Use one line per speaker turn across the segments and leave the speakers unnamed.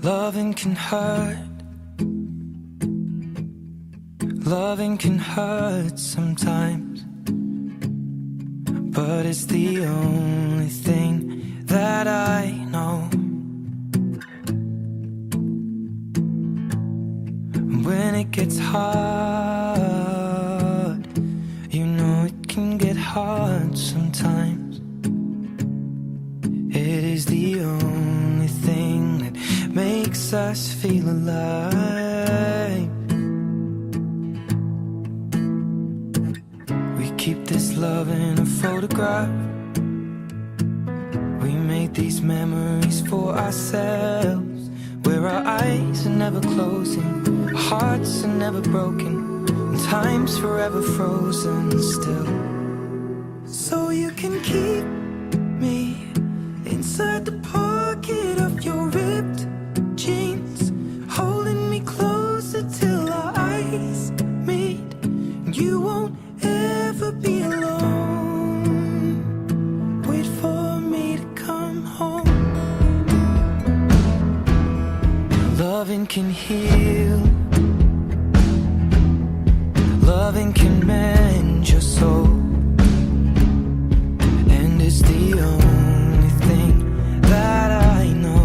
Loving can hurt. Loving can hurt sometimes, but it's the only thing that I know. When it gets hard, you know it can get hard sometimes. It is the only thing that makes us feel alive. We keep this love in a photograph. We made these memories for ourselves, where our eyes are never closing, our hearts are never broken, and time's forever frozen still. So you can keep me inside the pocket of your ripped jeans, holding me closer till our eyes meet. You won't ever be alone. Wait for me to come home. Loving can heal. Loving can mend your soul, and it's the only thing that I know.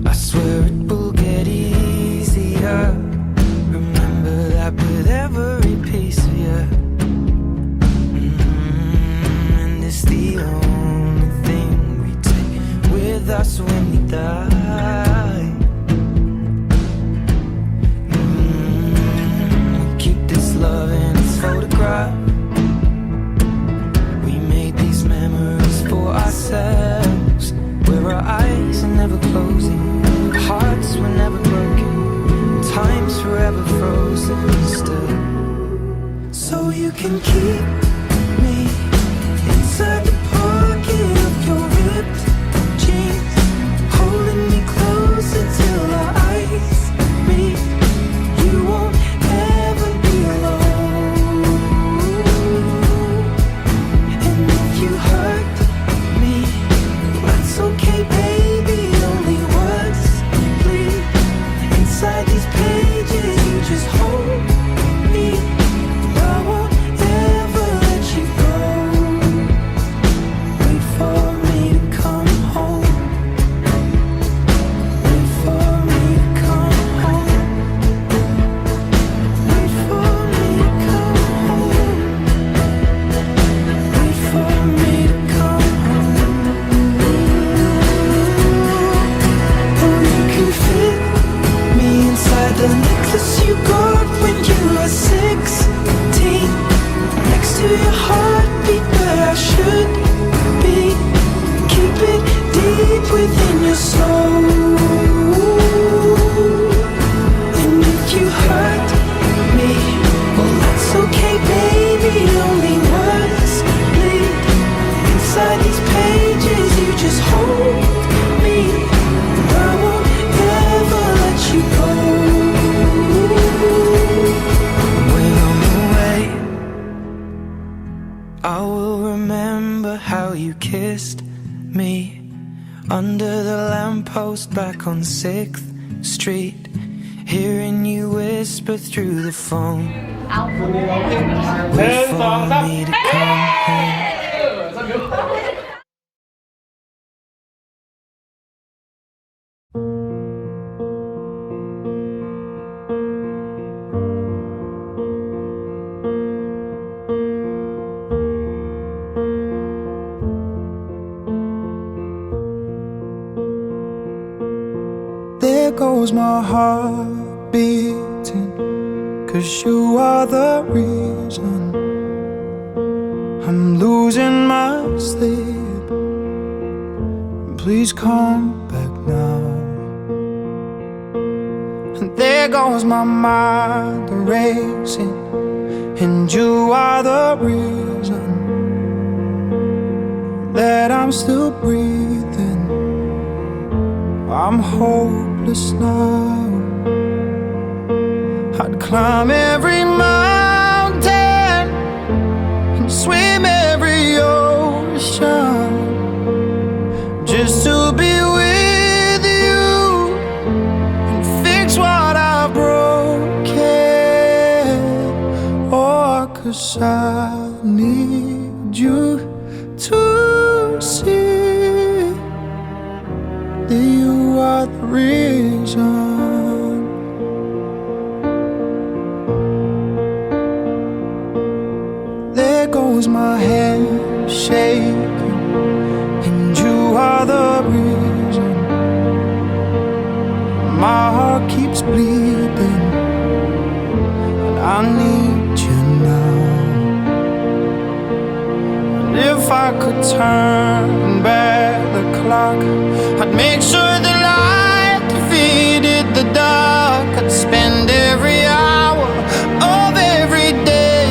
I swear it will get easier. Remember that with every piece of you. And it's the only thing we take with us when we die. We keep this love in its photograph. We made these memories for ourselves, where our eyes are never closing, our hearts were never broken, time's forever frozen still. So you can keep me inside the pocket of your ripped jeans, holding me closer till our eyes meet. You won't ever be alone. And if you hurt me, that's okay, baby. Only words bleed inside these pages. You just hold me. I won't ever let you go. Wait for me to come home. Wait for me to come home. Wait for me to come home. Wait for me to come home. Oh, you can fit me inside the necklace you got when you were 16, next to your heartbeat where I should be. Keep it deep within your soul. And if you hurt me, well, that's okay, baby. Only words bleed inside these pages. You just hold me. I won't ever let you go. When I'm away, I will remember how you kissed me under the lamppost back on 6th Street, hearing you whisper through the phone. Wait for me to come home.
There goes my heart beating, 'cause you are the reason I'm losing my sleep. Please come back now. And there goes my mind racing, and you are the reason that I'm still breathing. I'm hopeless now. I'd climb every mountain and swim every ocean, just to be with you and fix what I've broken. Oh, 'cause I need you to see that you are the reason. There goes my hand shaking, and you are the reason. My heart keeps bleeding, and I need you now. And if I could turn back the clock, I'd make sure the light defeated the dark. I'd spend every hour of every day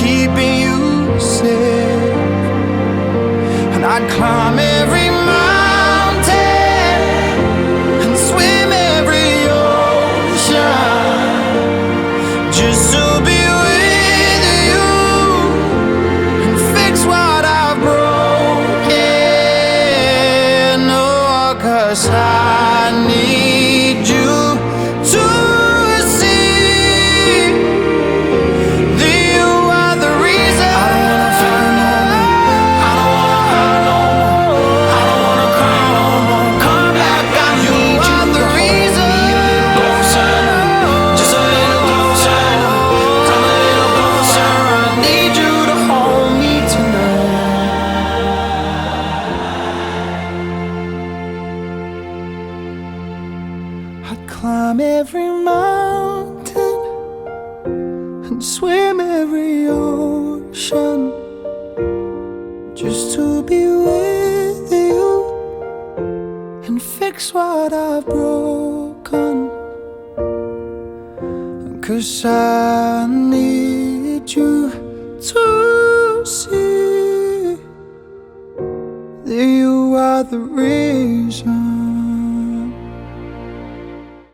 keeping you safe, and I'd climb every mountain and swim every ocean just to be with you and fix what I've broken. Oh, 'cause I need you to see that you are the reason. I don't wanna fight no more. I don't wanna hurt no more. I don't wanna cry no more. Come back, I need you. The reason. Closer, just a little closer. Come a little closer. I need you to hold me tonight. I'd climb every mountain and swim every ocean just to be with you and fix what I've broken. 'Cause I need you to see that you are the reason.